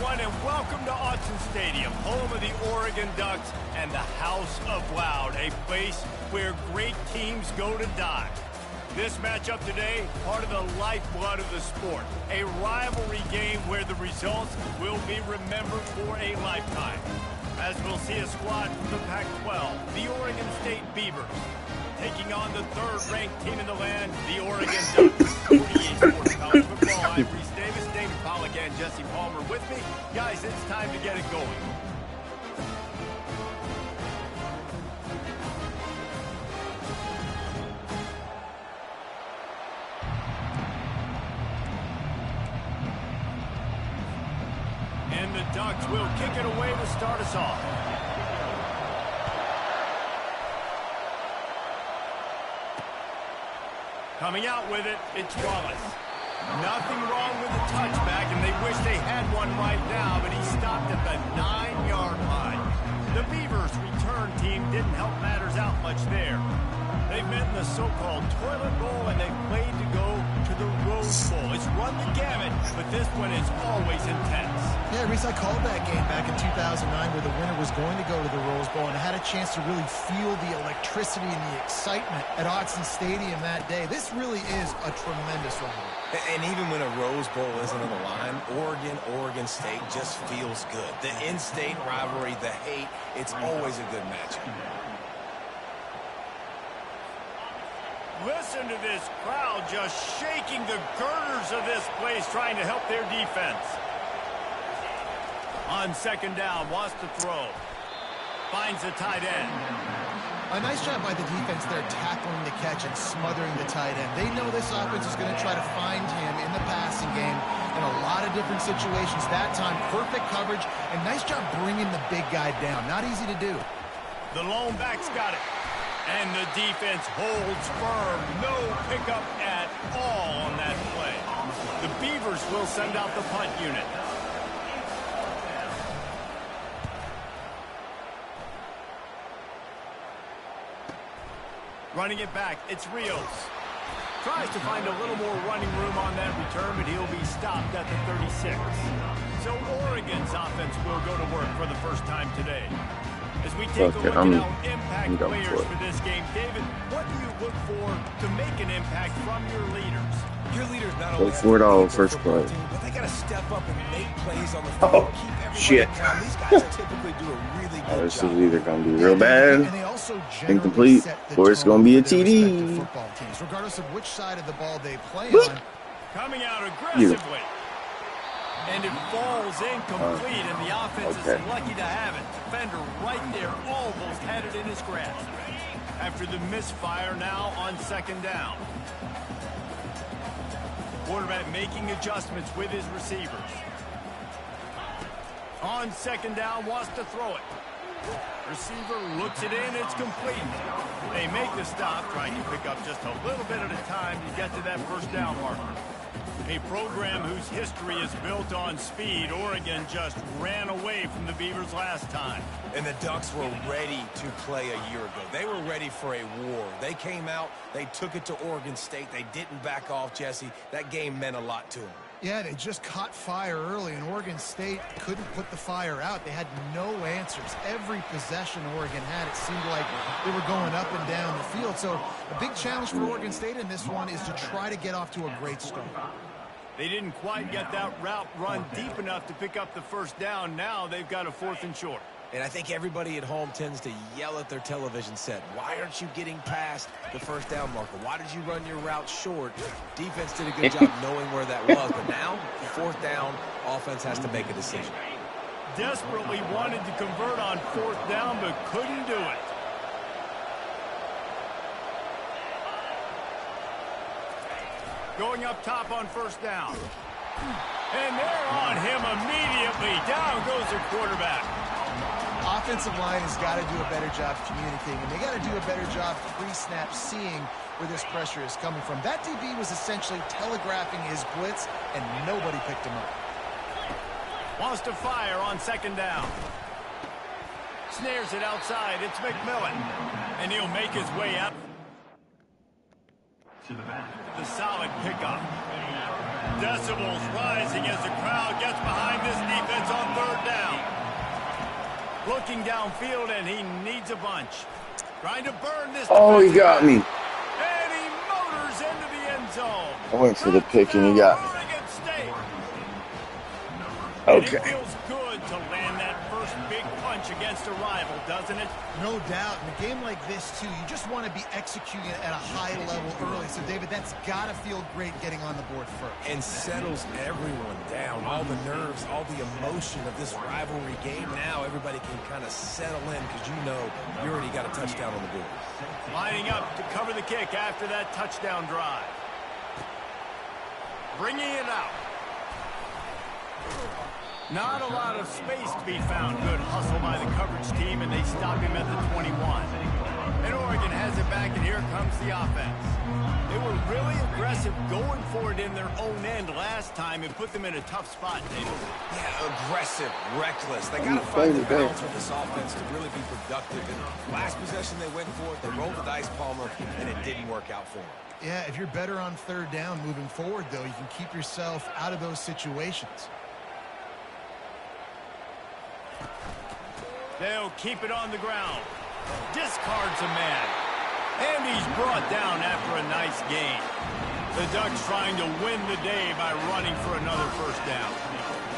everyone, and welcome to Autzen Stadium, home of the Oregon Ducks and the House of Loud, a place where great teams go to die. This matchup today, part of the lifeblood of the sport, a rivalry game where the results will be remembered for a lifetime. As we'll see a squad from the Pac-12, the Oregon State Beavers, taking on the third-ranked team in the land, the Oregon Ducks. 48 Sports College Football. I'm Reese Davis, David Pollack, and Jesse Palmer with me. Guys, it's time to get it going. And the Ducks will kick it away to start us off. Coming out with it, it's Wallace. Nothing wrong with the touchback, and they wish they had one right now, but he stopped at the 9-yard line. The Beavers' return team didn't help matters out much there. They've met in the so-called toilet bowl, and they've played to go to the Rose Bowl. It's run the gamut, but this one is always intense. Yeah, Reese, I called that game back in 2009 where the winner was going to go to the Rose Bowl, and I had a chance to really feel the electricity and the excitement at Autzen Stadium that day. This really is a tremendous rivalry. And even when a Rose Bowl isn't on the line, Oregon State just feels good. The in-state rivalry, the hate, it's always a good matchup. Listen to this crowd just shaking the girders of this place, trying to help their defense. On second down, wants to throw. Finds the tight end. A nice job by the defense there, tackling the catch and smothering the tight end. They know this offense is going to try to find him in the passing game in a lot of different situations. That time, perfect coverage, and nice job bringing the big guy down. Not easy to do. The lone back's got it. And the defense holds firm. No pickup at all on that play. The Beavers will send out the punt unit. Running it back, it's Rios. Tries to find a little more running room on that return, but he'll be stopped at the 36. So Oregon's offense will go to work for the first time today. As we take a look at our impact players for this game, David, what do you look for to make an impact from your leaders? Your leaders not only first play, but they got to step up and make plays on the field. Oh, shit. These guys typically do a really good this job. is either going to be real bad, incomplete, or it's going to be a TD. Regardless of which side of the ball they play on. Coming out aggressively. And it falls incomplete, and the offense is lucky to have it. Defender right there almost had it in his grasp. After the misfire, now on second down. Quarterback making adjustments with his receivers. On second down, wants to throw it. Receiver looks it in, it's complete. They make the stop, trying to pick up just a little bit at a time to get to that first down marker. A program whose history is built on speed. Oregon just ran away from the Beavers last time. And the Ducks were ready to play a year ago. They were ready for a war. They came out, they took it to Oregon State. They didn't back off, Jesse. That game meant a lot to them. Yeah, they just caught fire early, and Oregon State couldn't put the fire out. They had no answers. Every possession Oregon had, it seemed like they were going up and down the field. So a big challenge for Oregon State in this one is to try to get off to a great start. They didn't quite get that route run deep enough to pick up the first down. Now they've got a 4th and short. And I think everybody at home tends to yell at their television set. Why aren't you getting past the first down marker? Why did you run your route short? Defense did a good job knowing where that was. But now, 4th down, offense has to make a decision. Desperately wanted to convert on 4th down, but couldn't do it. Going up top on first down. And they're on him immediately. Down goes the quarterback. Offensive line has got to do a better job communicating, and they got to do a better job pre-snap seeing where this pressure is coming from. That DB was essentially telegraphing his blitz, and nobody picked him up. Wants to fire on second down. Snares it outside. It's McMillan. And he'll make his way up. The solid pickup. Decibels rising as the crowd gets behind this defense on third down. Looking downfield, and he needs a bunch. Trying to burn this. Oh, he got me. And he motors into the end zone. I went for the pick, and he got me. Okay. It feels good to land that first big punch against a rival, doesn't it? No doubt. In a game like this, too, you just want to be executing at a high level early. So, David, that's got to feel great getting on the board first. And settles everyone down. All the nerves, all the emotion of this rivalry game. Now everybody can kind of settle in because you know you already got a touchdown on the board. Lining up to cover the kick after that touchdown drive. Bringing it out. Not a lot of space to be found. Good hustle by the coverage team, and they stop him at the 21. And Oregon has it back, and here comes the offense. They were really aggressive going for it in their own end last time. It put them in a tough spot, David. Yeah, aggressive, reckless. They got to find the balance with this offense to really be productive. And last possession they went for it, they rolled the dice, Palmer, and it didn't work out for them. Yeah, if you're better on third down moving forward, though, you can keep yourself out of those situations. They'll keep it on the ground. Discards a man. And he's brought down after a nice gain. The Ducks trying to win the day by running for another first down.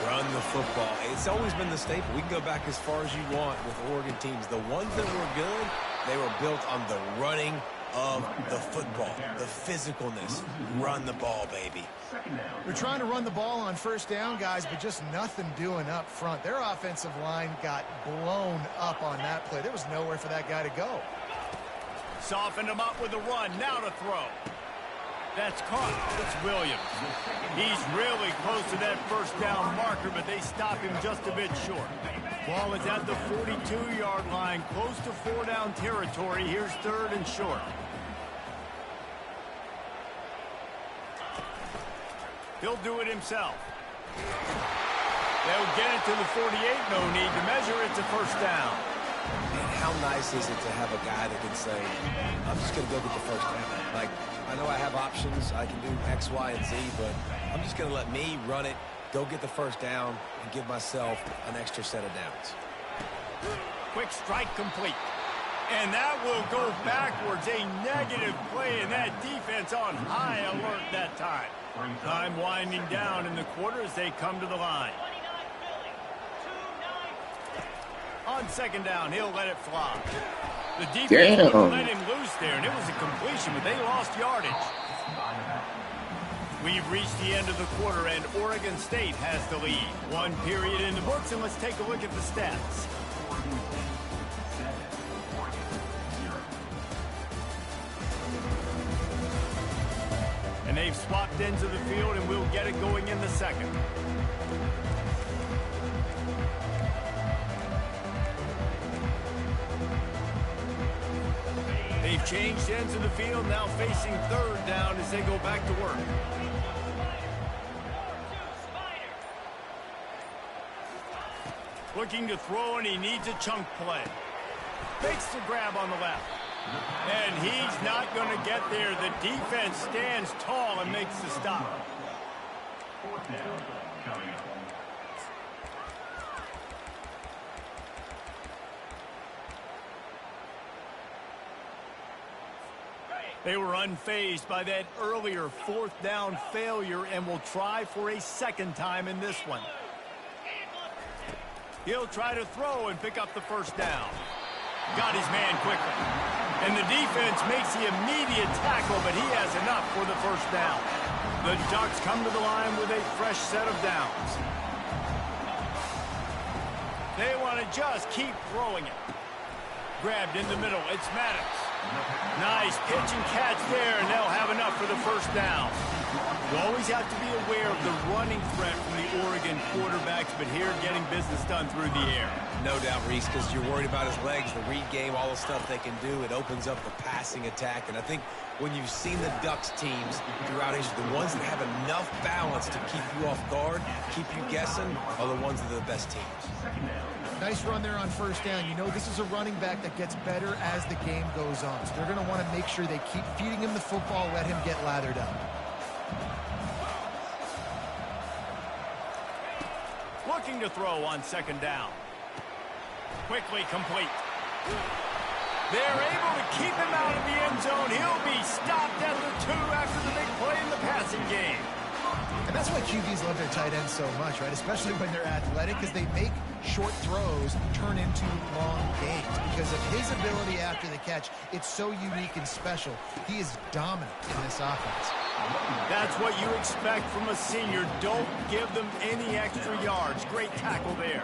Run the football. It's always been the staple. We can go back as far as you want with Oregon teams. The ones that were good, they were built on the running of the football, the physicalness. Run the ball, baby. They're trying to run the ball on first down, guys, but just nothing doing up front. Their offensive line got blown up on that play. There was nowhere for that guy to go. Softened him up with a run. Now to throw. That's caught. It's Williams. He's really close to that first down marker, but they stop him just a bit short. Ball is at the 42-yard line, close to 4-down territory. Here's third and short. He'll do it himself. They'll get it to the 48. No need to measure. It's a first down. Man, how nice is it to have a guy that can say, I'm just going to go get the first down. Like, I know I have options. I can do X, Y, and Z, but I'm just going to let me run it, go get the first down, and give myself an extra set of downs. Quick strike complete. And that will go backwards. A negative play, and that defense on high alert that time. Time winding down in the quarter as they come to the line. On second down, he'll let it fly. The defense wouldn't let him loose there, and it was a completion, but they lost yardage. We've reached the end of the quarter, and Oregon State has the lead. One period in the books, and let's take a look at the stats. And they've swapped ends of the field, and we'll get it going in the second. They've changed ends of the field, now facing third down as they go back to work. Looking to throw, and he needs a chunk play. Makes the grab on the left. And he's not going to get there. The defense stands tall and makes the stop. They were unfazed by that earlier fourth down failure and will try for a second time in this one. He'll try to throw and pick up the first down. Got his man quickly. And the defense makes the immediate tackle, but he has enough for the first down. The Ducks come to the line with a fresh set of downs. They want to just keep throwing it. Grabbed in the middle. It's Maddox. Nice pitch and catch there, and they'll have enough for the first down. You always have to be aware of the running threat from the Oregon quarterbacks, but here getting business done through the air. No doubt, Reese, because you're worried about his legs, the read game, all the stuff they can do. It opens up the passing attack, and I think when you've seen the Ducks teams throughout history, the ones that have enough balance to keep you off guard, keep you guessing, are the ones that are the best teams. Nice run there on first down. You know, this is a running back that gets better as the game goes on. So they're going to want to make sure they keep feeding him the football, let him get lathered up. looking to throw on second down. Quickly complete. They're able to keep him out of the end zone. He'll be stopped at the 2 after the big play in the passing game. And that's why QBs love their tight ends so much, right? Especially when they're athletic, because they make short throws turn into long gains. Because of his ability after the catch, it's so unique and special. He is dominant in this offense. That's what you expect from a senior. Don't give them any extra yards. Great tackle there.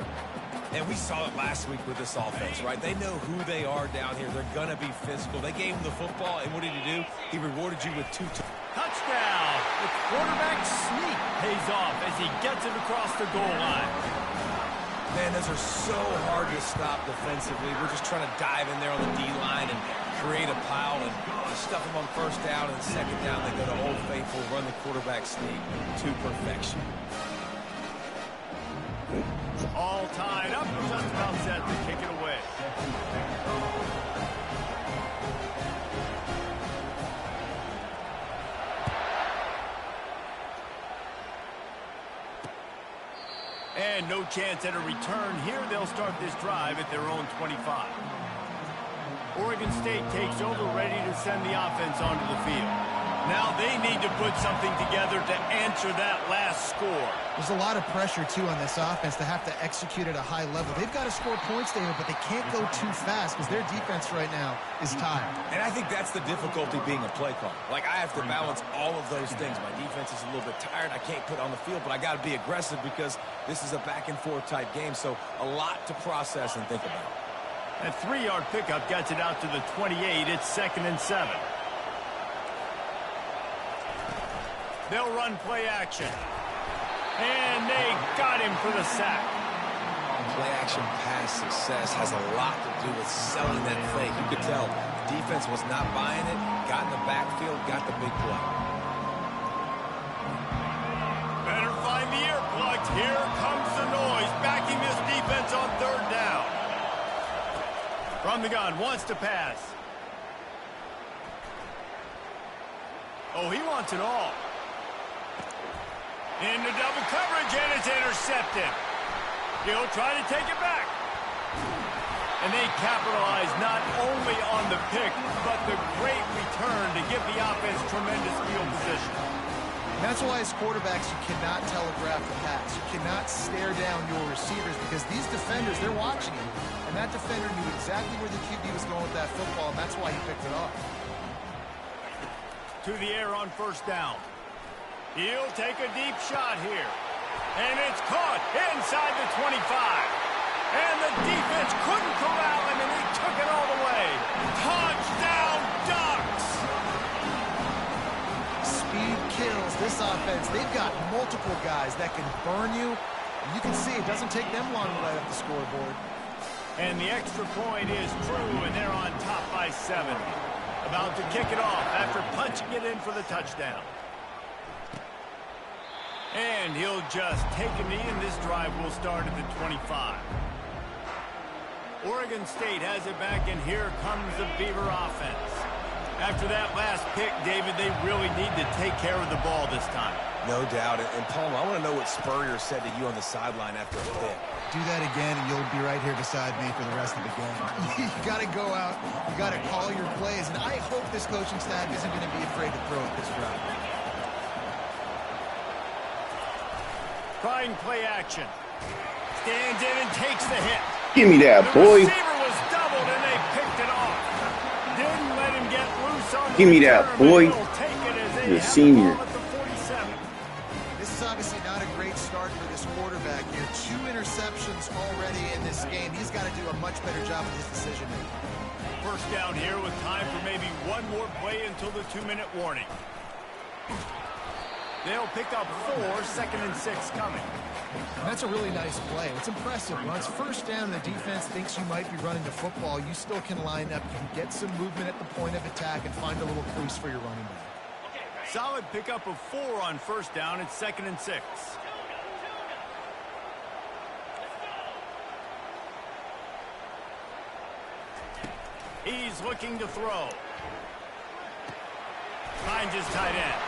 And we saw it last week with this offense, right? They know who they are down here. They're going to be physical. They gave him the football, and what did he do? He rewarded you with 2 touchdown. The quarterback sneak pays off as he gets it across the goal line. Man, those are so hard to stop defensively. We're just trying to dive in there on the D-line and create a pile and stuff them on first down, and second down they go to Old Faithful, run the quarterback sneak to perfection. All tied up, just about set to kick it away. And no chance at a return here. They'll start this drive at their own 25. Oregon State takes over, ready to send the offense onto the field. Now they need to put something together to answer that last score. There's a lot of pressure, too, on this offense to have to execute at a high level. They've got to score points there, but they can't go too fast because their defense right now is tired. And I think that's the difficulty being a play caller. Like, I have to balance all of those things. My defense is a little bit tired. I can't put on the field, but I got to be aggressive because this is a back-and-forth type game, so a lot to process and think about. That 3-yard pickup gets it out to the 28. It's 2nd and 7. They'll run play action. And they got him for the sack. Play action pass success has a lot to do with selling that fake. You could tell defense was not buying it, got in the backfield, got the big play. Better find the earplugs. Here comes the noise, backing this defense on 3rd down. From the gun, wants to pass. Oh, he wants it all. Into double coverage, and it's intercepted. He'll try to take it back. And they capitalize not only on the pick, but the great return to give the offense tremendous field position. And that's why as quarterbacks, you cannot telegraph the pass. You cannot stare down your receivers because these defenders, they're watching you. And that defender knew exactly where the QB was going with that football, and that's why he picked it off. To the air on 1st down. He'll take a deep shot here. And it's caught inside the 25. And the defense couldn't corral him, and he took it all the way. Touchdown, Ducks! Speed kills this offense. They've got multiple guys that can burn you. You can see it doesn't take them long to light up the scoreboard. And the extra point is true, and they're on top by 7. About to kick it off after punching it in for the touchdown. And he'll just take a knee, and this drive will start at the 25. Oregon State has it back, and here comes the Beaver offense. After that last pick, David, they really need to take care of the ball this time. No doubt. And Paul, I want to know what Spurrier said to you on the sideline after a pick. Do that again, and you'll be right here beside me for the rest of the game. You got to go out. You got to call your plays, and I hope this coaching staff isn't going to be afraid to throw at this drive. Trying play action. Stands in and takes the hit. Give me that, the boy. receiver was doubled, and they picked it off. Didn't let him get loose on the Give me that, boy. The senior. This is obviously not a great start for this quarterback here. 2 interceptions already in this game. He's got to do a much better job of his decision-making. First down here with time for maybe one more play until the 2-minute warning. They'll pick up 4, 2nd and 6 coming. And that's a really nice play. It's impressive. When it's first down and the defense thinks you might be running the football, you still can line up. You can get some movement at the point of attack and find a little crease for your running back. Solid pickup of 4 on first down. It's 2nd and 6. He's looking to throw. Finds his tight end.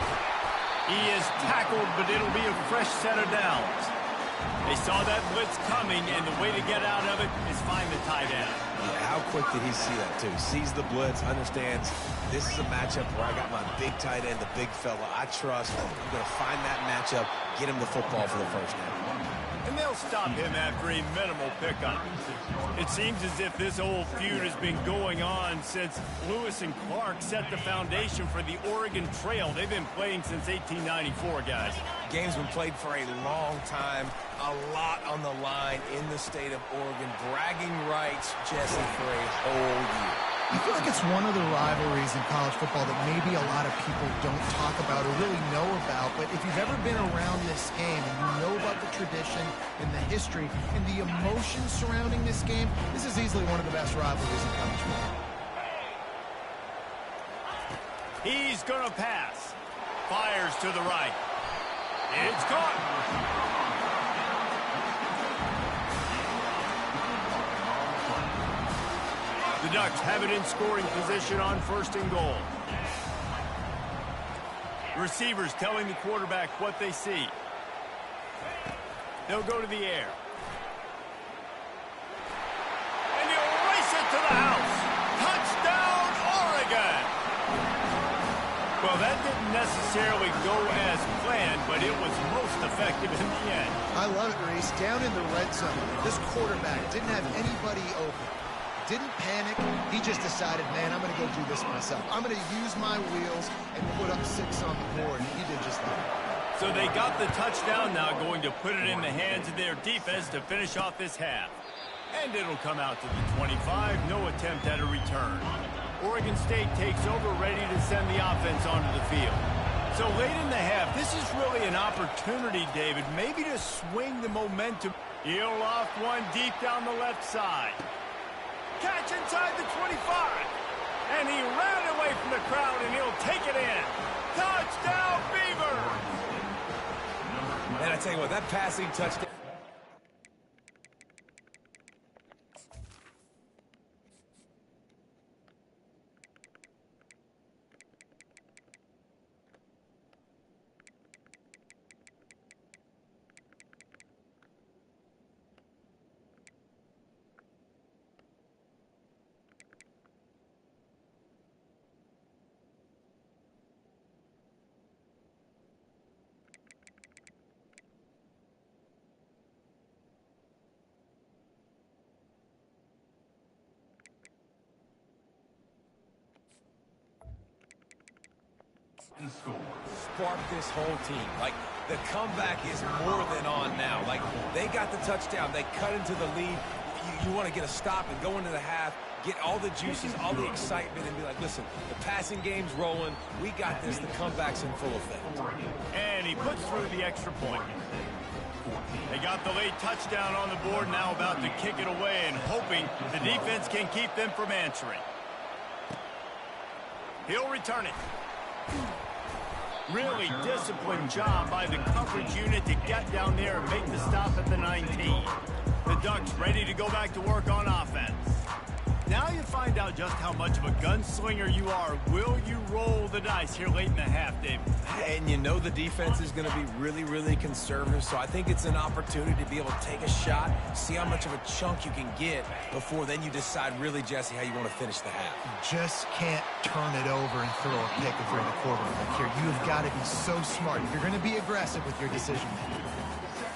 He is tackled, but it'll be a fresh set of downs. They saw that blitz coming, and the way to get out of it is find the tight end. Yeah, how quick did he see that, too? Sees the blitz, understands this is a matchup where I got my big tight end, the big fella I trust. I'm going to find that matchup, get him the football for the first down. And they'll stop him after a minimal pickup. It seems as if this old feud has been going on since Lewis and Clark set the foundation for the Oregon Trail. They've been playing since 1894, guys. Game's been played for a long time, a lot on the line in the state of Oregon. Bragging rights, Jesse, for a whole year. I feel like it's one of the rivalries in college football that maybe a lot of people don't talk about or really know about. But if you've ever been around this game and you know about the tradition and the history and the emotion surrounding this game, this is easily one of the best rivalries in college football. He's going to pass. Fires to the right. It's caught. The Ducks have it in scoring position on 1st and goal. Receivers telling the quarterback what they see. They'll go to the air. And he'll race it to the house. Touchdown, Oregon! Well, that didn't necessarily go as planned, but it was most effective in the end. I love it, Reese. Down in the red zone, this quarterback didn't have anybody open. Didn't panic. He just decided, man, I'm going to go do this myself. I'm going to use my wheels and put up 6 on the board. He did just that. So they got the touchdown, now going to put it in the hands of their defense to finish off this half. And it'll come out to the 25. No attempt at a return. Oregon State takes over, ready to send the offense onto the field. So late in the half, this is really an opportunity, David, maybe to swing the momentum. He'll loft one deep down the left side. Catch inside the 25. And he ran away from the crowd, and he'll take it in. Touchdown, Beaver! And I tell you what, that passing touchdown. Spark this whole team. Like, the comeback is more than on now. Like, they got the touchdown. They cut into the lead. You want to get a stop and go into the half, get all the juices, all the excitement, and be like, listen, the passing game's rolling. We got this. The comeback's in full effect. And he puts through the extra point. They got the late touchdown on the board, now about to kick it away and hoping the defense can keep them from answering. He'll return it. Really disciplined job by the coverage unit to get down there and make the stop at the 19. The Ducks ready to go back to work on offense. Now you find out just how much of a gunslinger you are. Will you roll the dice here late in the half, David? And you know the defense is going to be really, really conservative, so I think it's an opportunity to be able to take a shot, see how much of a chunk you can get before then you decide really, Jesse, how you want to finish the half. You just can't turn it over and throw a pick if you're the quarterback here. You've got to be so smart. You're going to be aggressive with your decision-making.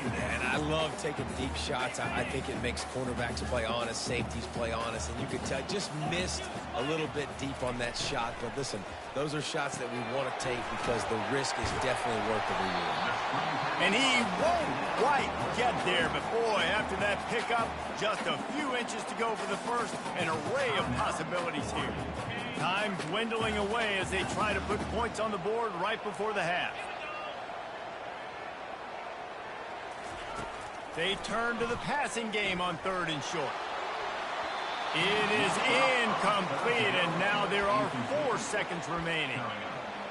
And I love taking deep shots. I think it makes cornerbacks play honest, safeties play honest, and you could tell just missed a little bit deep on that shot. But listen, those are shots that we want to take because the risk is definitely worth the reward. And he won't quite get there, but boy, after that pickup, just a few inches to go for the first, an array of possibilities here. Time dwindling away as they try to put points on the board right before the half. They turn to the passing game on 3rd and short. It is incomplete, and now there are 4 seconds remaining.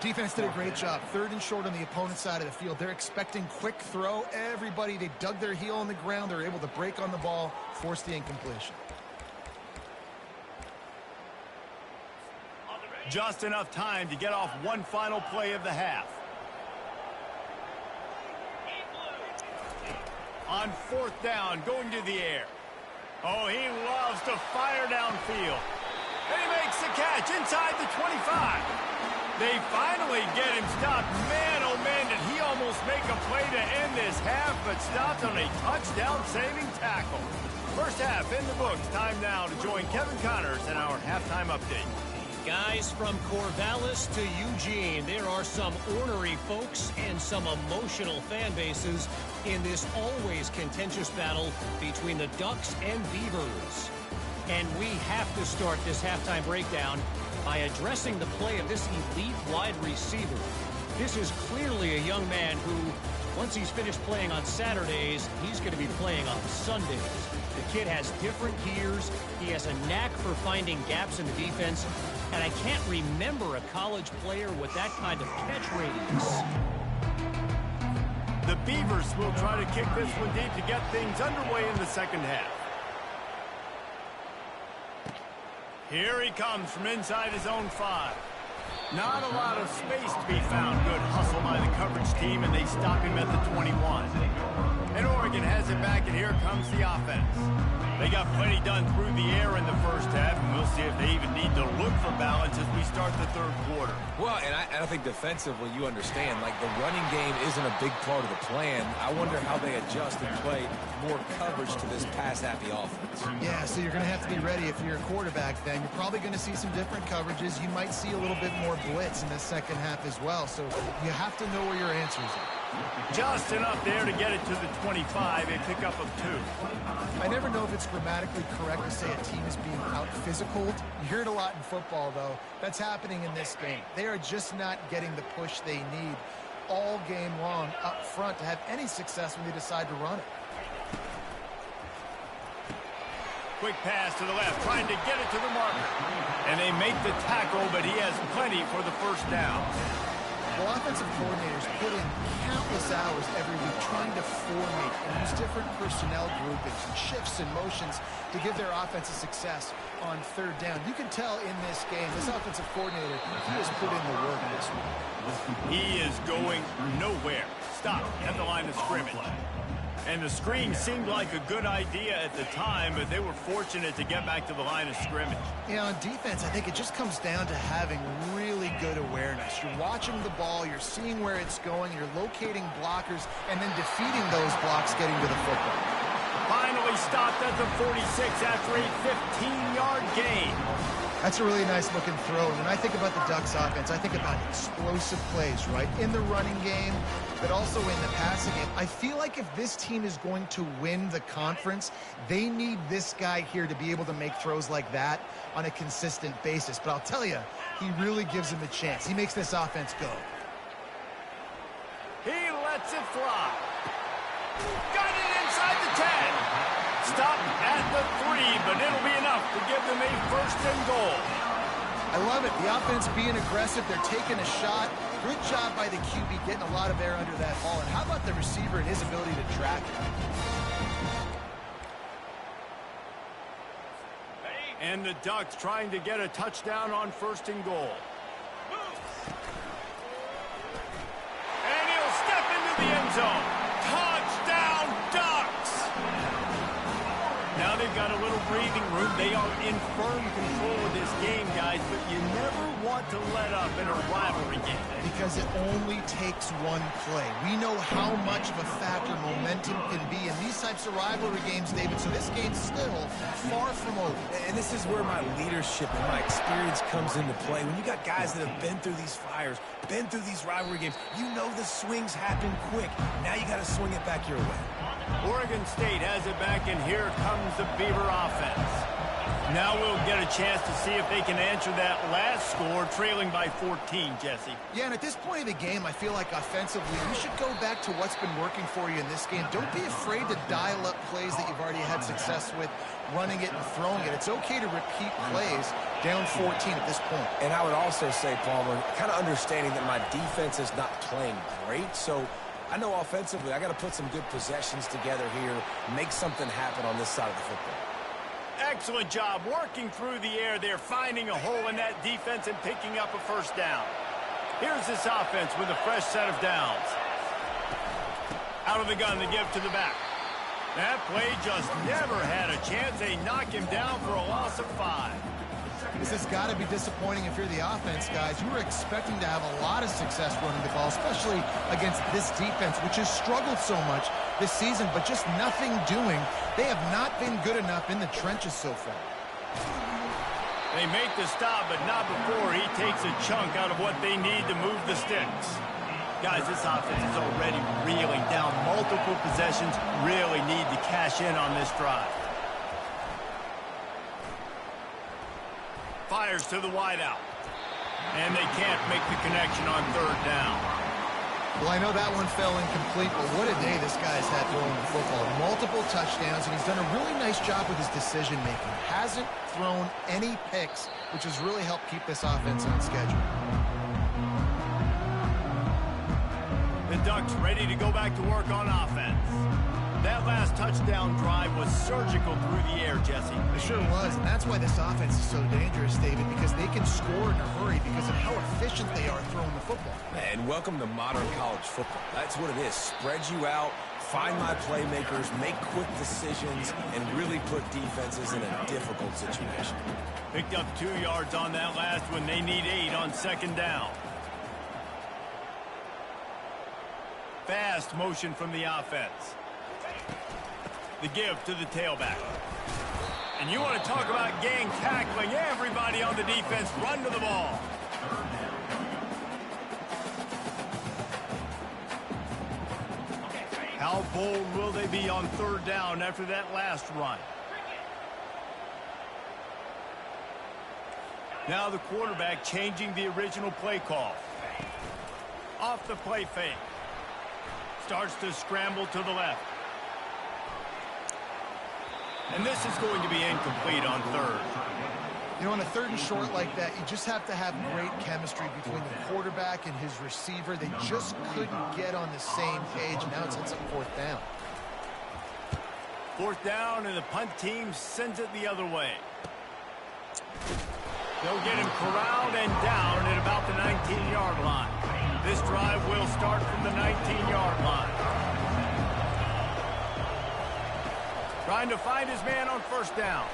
Defense did a great job. 3rd and short on the opponent's side of the field. They're expecting quick throw. Everybody, they dug their heel on the ground. They're able to break on the ball, force the incompletion. Just enough time to get off one final play of the half. on 4th down, going to the air. Oh, he loves to fire downfield. And he makes the catch inside the 25. They finally get him stopped. Man, oh man, did he almost make a play to end this half, but stopped on a touchdown-saving tackle. First half in the books. Time now to join Kevin Connors in our halftime update. Guys, from Corvallis to Eugene, there are some ornery folks and some emotional fan bases in this always contentious battle between the Ducks and Beavers. And we have to start this halftime breakdown by addressing the play of this elite wide receiver. This is clearly a young man who, once he's finished playing on Saturdays, he's going to be playing on Sundays. The kid has different gears. He has a knack for finding gaps in the defense. And I can't remember a college player with that kind of catch radius. The Beavers will try to kick this one deep to get things underway in the second half. Here he comes from inside his own 5. Not a lot of space to be found. Good hustle by the coverage team, and they stop him at the 21. And Oregon has it back, and here comes the offense. They got plenty done through the air in the first half, and we'll see if they even need to look for balance as we start the third quarter. Well, and I think defensively, you understand, like the running game isn't a big part of the plan. I wonder how they adjust and play more coverage to this pass-happy offense. Yeah, so you're going to have to be ready if you're a quarterback then. You're probably going to see some different coverages. You might see a little bit more blitz in the second half as well, so you have to know where your answers are. Just enough there to get it to the 25, a pickup of 2. I never know if it's grammatically correct to say a team is being out-physicaled. You hear it a lot in football, though. That's happening in this game. They are just not getting the push they need all game long up front to have any success when they decide to run it. Quick pass to the left, trying to get it to the marker. And they make the tackle, but he has plenty for the first down. Well, offensive coordinators put in countless hours every week trying to formate and use different personnel groupings and shifts and motions to give their offense a success on third down. You can tell in this game, this offensive coordinator, he has put in the work this week. He is going nowhere. Stop at the line of scrimmage. And the screen seemed like a good idea at the time, but they were fortunate to get back to the line of scrimmage. Yeah, on defense, I think it just comes down to having really good awareness. You're watching the ball, you're seeing where it's going, you're locating blockers, and then defeating those blocks getting to the football. Finally stopped at the 46 after a 15-yard gain. That's a really nice looking throw. And when I think about the Ducks offense, I think about explosive plays, right? In the running game, but also in the passing game. I feel like if this team is going to win the conference, they need this guy here to be able to make throws like that on a consistent basis. But I'll tell you, he really gives him a chance. He makes this offense go. He lets it fly. Got it inside the 10. Stop at the 3, but it'll be enough to give them a first and goal. I love it. The offense being aggressive. They're taking a shot. Good job by the QB getting a lot of air under that ball. And how about the receiver and his ability to track it? And the Ducks trying to get a touchdown on first and goal. And he'll step into the end zone. Touchdown, Ducks! Now they've got a little breathing room. They are in firm control of this game, guys, but you never want to let up in a rivalry game. Because it only takes one play. We know how much of a factor momentum can be in these types of rivalry games, David, so this game's still far from over. And this is where my leadership and my experience comes into play. When you got guys that have been through these fires, been through these rivalry games, you know the swings happen quick. Now you got to swing it back your way. Oregon State has it back, and here comes the Beaver offense. Now we'll get a chance to see if they can answer that last score, trailing by 14, Jesse. Yeah, and at this point of the game, I feel like offensively, you should go back to what's been working for you in this game. Don't be afraid to dial up plays that you've already had success with, running it and throwing it. It's okay to repeat plays down 14 at this point. And I would also say, Palmer, kind of understanding that my defense is not playing great, so I know offensively I got to put some good possessions together here, make something happen on this side of the football. Excellent job working through the air there, finding a hole in that defense and picking up a first down. Here's this offense with a fresh set of downs. Out of the gun to give to the back. That play just never had a chance. They knock him down for a loss of 5. This has got to be disappointing if you're the offense, guys. You were expecting to have a lot of success running the ball, especially against this defense, which has struggled so much this season, but just nothing doing. They have not been good enough in the trenches so far. They make the stop, but not before he takes a chunk out of what they need to move the sticks. Guys, this offense is already reeling down multiple possessions. Really need to cash in on this drive. Fires to the wideout. And they can't make the connection on 3rd down. Well, I know that one fell incomplete, but what a day this guy's had throwing the football. Multiple touchdowns, and he's done a really nice job with his decision-making. Hasn't thrown any picks, which has really helped keep this offense on schedule. The Ducks ready to go back to work on offense. That last touchdown drive was surgical through the air, Jesse. It sure was, and that's why this offense is so dangerous, David, because they can score in a hurry because of how efficient they are throwing the football. And welcome to modern college football. That's what it is. Spread you out, find my playmakers, make quick decisions, and really put defenses in a difficult situation. Picked up 2 yards on that last one. They need 8 on 2nd down. Fast motion from the offense. The give to the tailback. And you want to talk about gang tackling. Everybody on the defense run to the ball. How bold will they be on 3rd down after that last run? Now the quarterback changing the original play call. Off the play fake. Starts to scramble to the left. And this is going to be incomplete on 3rd. You know, on a 3rd and short like that, you just have to have great chemistry between the quarterback and his receiver. They just couldn't get on the same page. Now it's up 4th down. 4th down, and the punt team sends it the other way. They'll get him corralled and down at about the 19-yard line. This drive will start from the 19-yard line. Trying to find his man on 1st down.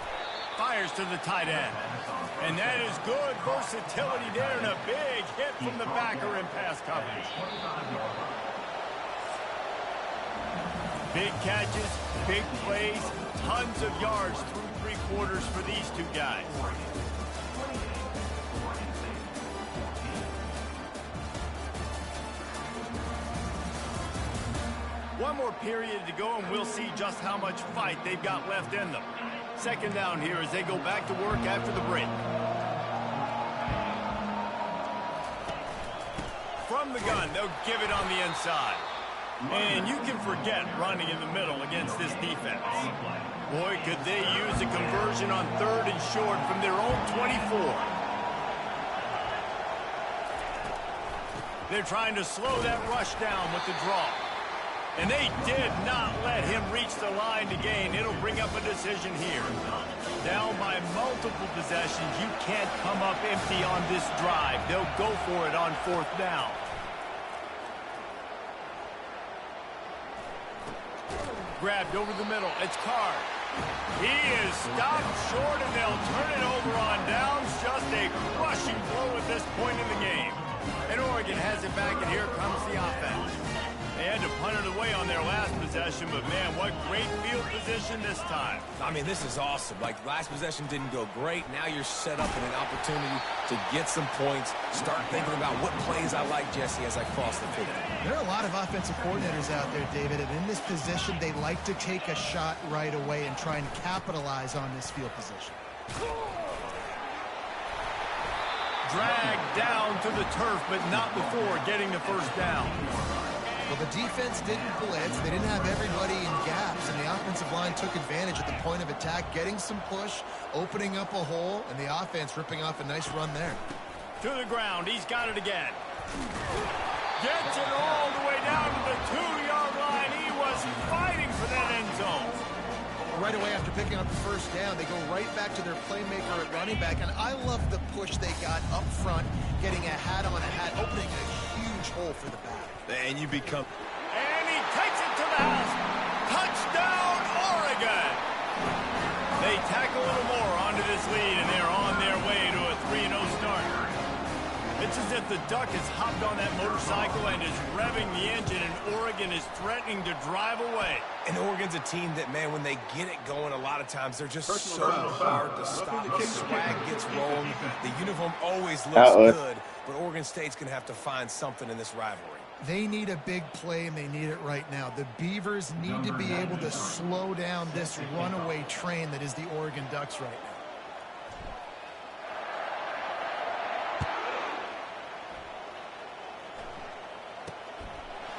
Fires to the tight end. And that is good versatility there, and a big hit from the backer in pass coverage. Big catches, big plays, tons of yards through 3 quarters for these 2 guys. One more period to go, and we'll see just how much fight they've got left in them. 2nd down here as they go back to work after the break. From the gun, they'll give it on the inside. And you can forget running in the middle against this defense. Boy, could they use a conversion on 3rd and short from their own 24. They're trying to slow that rush down with the draw. And they did not let him reach the line to gain. It'll bring up a decision here. Down by multiple possessions, you can't come up empty on this drive. They'll go for it on 4th down. Grabbed over the middle. It's Carr. He is stopped short, and they'll turn it over on downs. Just a crushing blow at this point in the game. And Oregon has it back, and here comes the offense. They had to punt it away on their last possession, but man, what great field position this time. I mean, this is awesome. Like, last possession didn't go great. Now you're set up with an opportunity to get some points. Start thinking about what plays I like, Jesse, as I cross the field. There are a lot of offensive coordinators out there, David, and in this position, they like to take a shot right away and try and capitalize on this field position. Dragged down to the turf, but not before getting the 1st down. Well, the defense didn't blitz. They didn't have everybody in gaps, and the offensive line took advantage at the point of attack, getting some push, opening up a hole, and the offense ripping off a nice run there. To the ground. He's got it again. Gets it all the way down to the 2-yard line. He was fighting for that end zone. Right away after picking up the 1st down, they go right back to their playmaker at running back, and I love the push they got up front, getting a hat on a hat, opening a huge hole for the back. And you become... And he takes it to the house. Touchdown, They tack a little more onto this lead, and they're on their way to a 3-0 start. It's as if the Duck has hopped on that motorcycle and is revving the engine, and Oregon is threatening to drive away. And Oregon's a team that, man, when they get it going, a lot of times they're just so hard to stop. The swag gets rolling. The uniform always looks good, but Oregon State's going to have to find something in this rivalry. They need a big play, and they need it right now. The Beavers need to be able to slow down this runaway train that is the Oregon Ducks right now.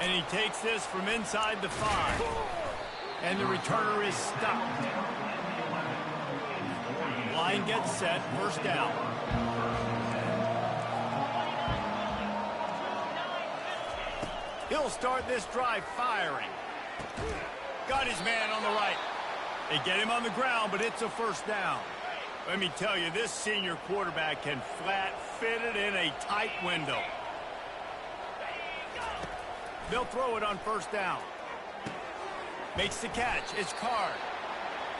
And he takes this from inside the 5. And the returner is stopped. Line gets set, first down. He'll start this drive firing. Got his man on the right. They get him on the ground, but it's a first down. Let me tell you, this senior quarterback can flat fit it in a tight window. They'll throw it on first down. Makes the catch. It's Card.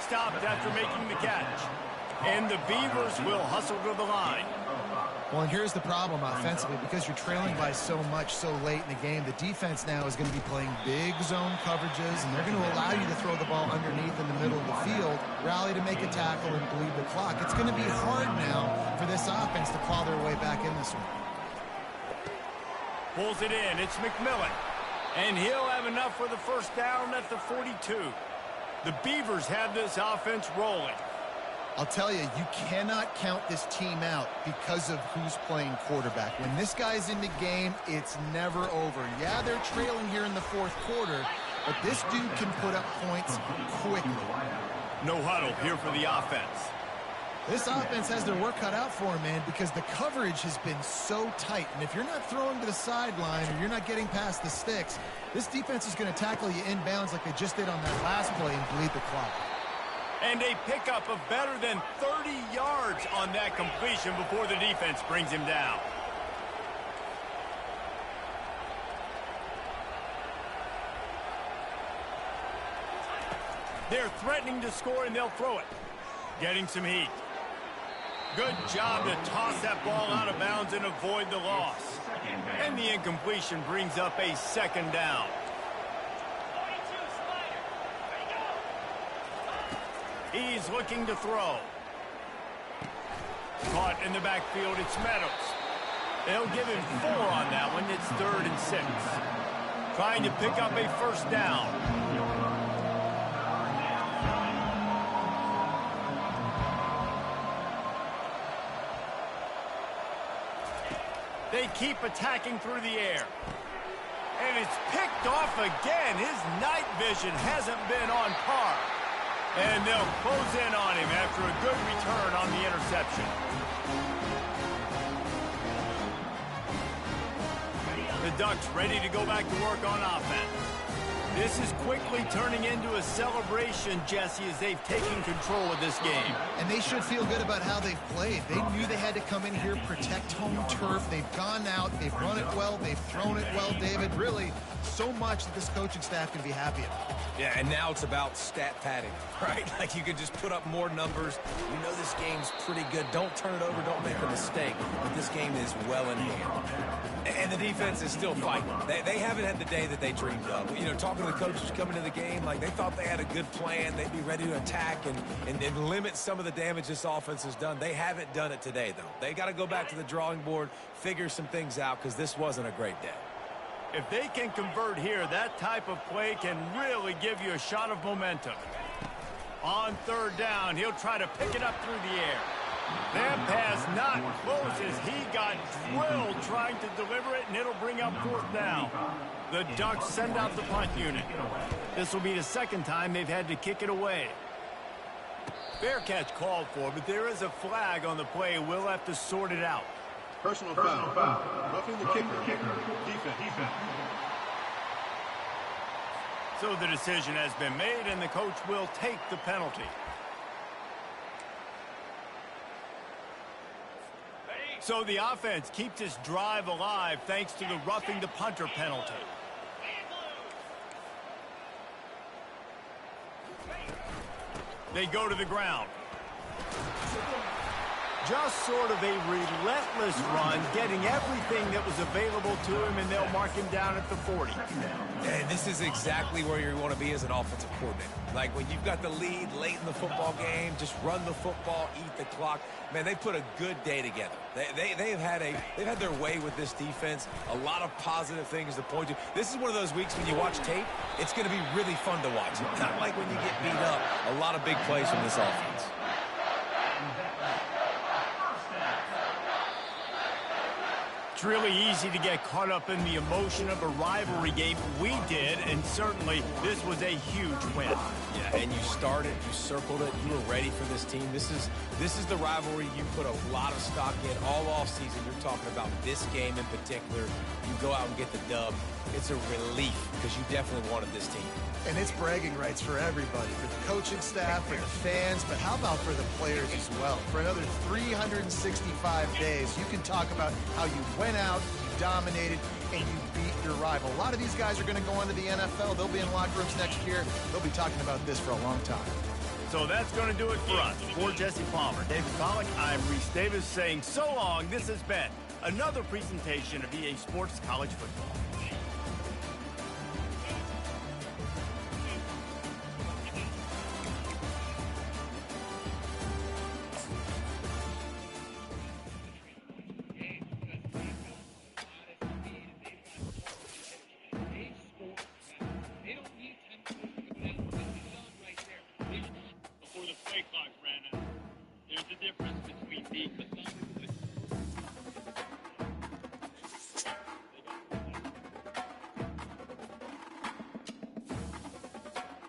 Stopped after making the catch. And the Beavers will hustle to the line. Well, and here's the problem offensively. Because you're trailing by so much so late in the game, the defense now is going to be playing big zone coverages, and they're going to allow you to throw the ball underneath in the middle of the field, rally to make a tackle, and bleed the clock. It's going to be hard now for this offense to claw their way back in this one. Pulls it in. It's McMillan. And he'll have enough for the first down at the 42. The Beavers have this offense rolling. I'll tell you, you cannot count this team out because of who's playing quarterback. When this guy's in the game, it's never over. Yeah, they're trailing here in the fourth quarter, but this dude can put up points quickly. No huddle here for the offense. This offense has their work cut out for them, man, because the coverage has been so tight. And if you're not throwing to the sideline or you're not getting past the sticks, this defense is going to tackle you inbounds like they just did on that last play and bleed the clock. And a pickup of better than 30 yards on that completion before the defense brings him down. They're threatening to score, and they'll throw it. Getting some heat. Good job to toss that ball out of bounds and avoid the loss. And the incompletion brings up a second down. He's looking to throw. Caught in the backfield, it's Meadows. They'll give him 4 on that one. It's 3rd and 6. Trying to pick up a first down. They keep attacking through the air. And it's picked off again. His night vision hasn't been on par. And they'll close in on him after a good return on the interception. The Ducks ready to go back to work on offense. This is quickly turning into a celebration, Jesse, as they've taken control of this game. And they should feel good about how they've played. They knew they had to come in here, protect home turf. They've gone out, they've run it well, they've thrown it well, David. Really, so much that this coaching staff can be happy about. Yeah, and now it's about stat padding, right? Like you can just put up more numbers. We know this game's pretty good. Don't turn it over, don't make a mistake. But this game is well in hand. And the defense is still fighting. They haven't had the day that they dreamed of. You know, talking to the coaches coming to the game, like they thought they had a good plan. They'd be ready to attack and limit some of the damage this offense has done. They haven't done it today, though. They got to go back to the drawing board, figure some things out, because this wasn't a great day. If they can convert here, that type of play can really give you a shot of momentum. On 3rd down, he'll try to pick it up through the air. That pass not close as he got drilled trying to deliver it, and it'll bring up 4th down. The Ducks send out the punt unit. This will be the second time they've had to kick it away. Fair catch called for, but there is a flag on the play. We'll have to sort it out. Personal foul. Roughing the kicker. Defense. So the decision has been made, and the coach will take the penalty. So the offense keeps this drive alive thanks to the roughing the punter penalty. They go to the ground. Just sort of a relentless run, getting everything that was available to him, and they'll mark him down at the 40. And this is exactly where you want to be as an offensive coordinator. Like when you've got the lead late in the football game, just run the football, eat the clock. Man, they put a good day together. They've had their way with this defense. A lot of positive things to point to. This is one of those weeks when you watch tape, it's going to be really fun to watch. Not like when you get beat up. A lot of big plays from this offense. It's really easy to get caught up in the emotion of a rivalry game. We did, and certainly this was a huge win. Yeah, and you started, you circled it, you were ready for this team. This is the rivalry you put a lot of stock in all offseason. You're talking about this game in particular. You go out and get the dub. It's a relief because you definitely wanted this team. And it's bragging rights for everybody, for the coaching staff, for the fans, but how about for the players as well? For another 365 days, you can talk about how you went out, you dominated, and you beat your rival. A lot of these guys are going to go on to the NFL. They'll be in locker rooms next year. They'll be talking about this for a long time. So that's going to do it for us. For Jesse Palmer, David Pollack, I'm Reese Davis saying so long. This has been another presentation of EA Sports College Football. Before the play clock ran out. There's a difference between being methodical